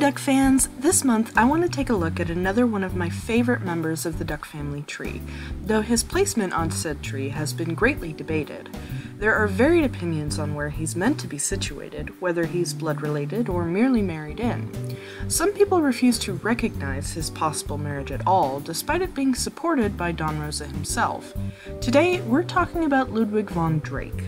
Duck fans! This month I want to take a look at another one of my favorite members of the duck family tree, though his placement on said tree has been greatly debated. There are varied opinions on where he's meant to be situated, whether he's blood-related or merely married in. Some people refuse to recognize his possible marriage at all, despite it being supported by Don Rosa himself. Today, we're talking about Ludwig von Drake.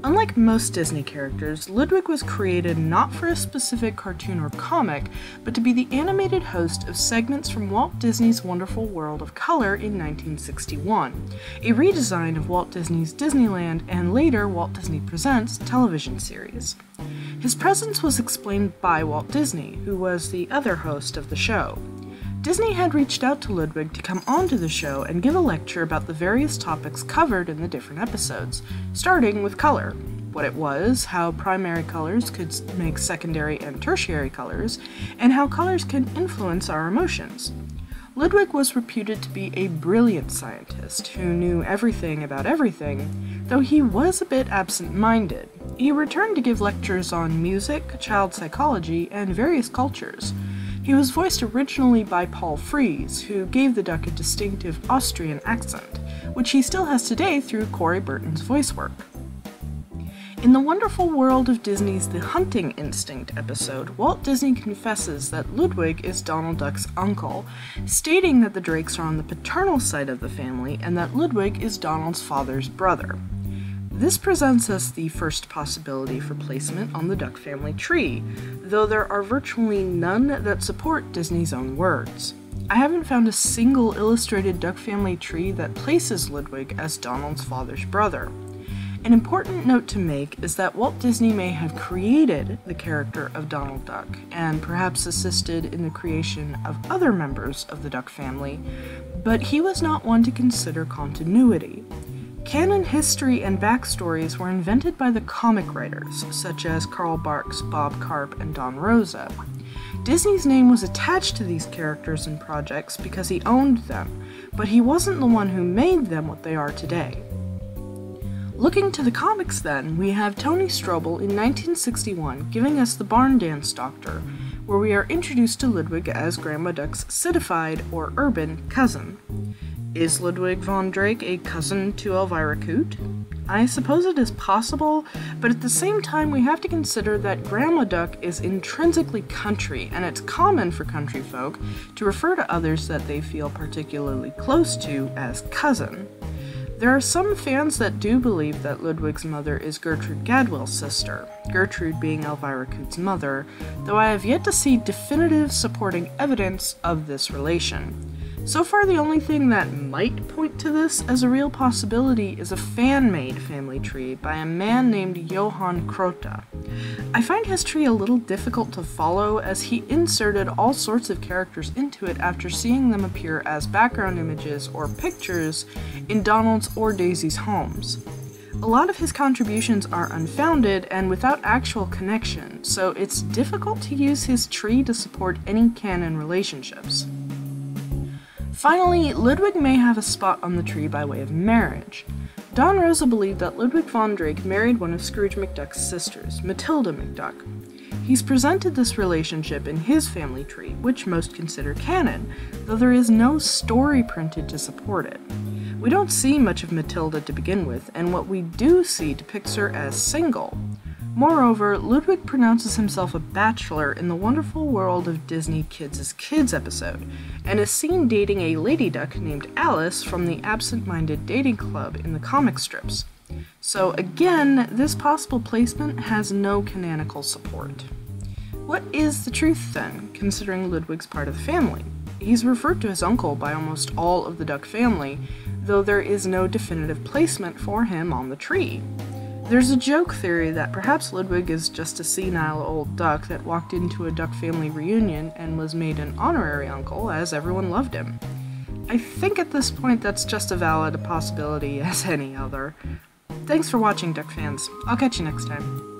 Unlike most Disney characters, Ludwig was created not for a specific cartoon or comic, but to be the animated host of segments from Walt Disney's Wonderful World of Color in 1961, a redesign of Walt Disney's Disneyland and later Walt Disney Presents television series. His presence was explained by Walt Disney, who was the other host of the show. Disney had reached out to Ludwig to come onto the show and give a lecture about the various topics covered in the different episodes, starting with color, what it was, how primary colors could make secondary and tertiary colors, and how colors can influence our emotions. Ludwig was reputed to be a brilliant scientist who knew everything about everything, though he was a bit absent-minded. He returned to give lectures on music, child psychology, and various cultures. He was voiced originally by Paul Frees, who gave the duck a distinctive Austrian accent, which he still has today through Corey Burton's voice work. In the Wonderful World of Disney's The Hunting Instinct episode, Walt Disney confesses that Ludwig is Donald Duck's uncle, stating that the Drakes are on the paternal side of the family and that Ludwig is Donald's father's brother. This presents us the first possibility for placement on the duck family tree, though there are virtually none that support Disney's own words. I haven't found a single illustrated duck family tree that places Ludwig as Donald's father's brother. An important note to make is that Walt Disney may have created the character of Donald Duck, and perhaps assisted in the creation of other members of the duck family, but he was not one to consider continuity. Canon history and backstories were invented by the comic writers, such as Carl Barks, Bob Karp, and Don Rosa. Disney's name was attached to these characters and projects because he owned them, but he wasn't the one who made them what they are today. Looking to the comics then, we have Tony Strobel in 1961 giving us The Barn Dance Doctor, where we are introduced to Ludwig as Grandma Duck's citified or urban cousin. Is Ludwig von Drake a cousin to Elvira Coote? I suppose it is possible, but at the same time we have to consider that Grandma Duck is intrinsically country, and it's common for country folk to refer to others that they feel particularly close to as cousin. There are some fans that do believe that Ludwig's mother is Gertrude Gadwell's sister, Gertrude being Elvira Coote's mother, though I have yet to see definitive supporting evidence of this relation. So far, the only thing that might point to this as a real possibility is a fan-made family tree by a man named Johann Krota. I find his tree a little difficult to follow as he inserted all sorts of characters into it after seeing them appear as background images or pictures in Donald's or Daisy's homes. A lot of his contributions are unfounded and without actual connection, so it's difficult to use his tree to support any canon relationships. Finally, Ludwig may have a spot on the tree by way of marriage. Don Rosa believed that Ludwig von Drake married one of Scrooge McDuck's sisters, Matilda McDuck. He's presented this relationship in his family tree, which most consider canon, though there is no story printed to support it. We don't see much of Matilda to begin with, and what we do see depicts her as single. Moreover, Ludwig pronounces himself a bachelor in the Wonderful World of Disney Kids' Kids episode, and is seen dating a lady duck named Alice from the Absent-Minded Dating Club in the comic strips. So again, this possible placement has no canonical support. What is the truth then, considering Ludwig's part of the family? He's referred to as uncle by almost all of the duck family, though there is no definitive placement for him on the tree. There's a joke theory that perhaps Ludwig is just a senile old duck that walked into a duck family reunion and was made an honorary uncle as everyone loved him. I think at this point that's just as valid a possibility as any other. Thanks for watching, duck fans. I'll catch you next time.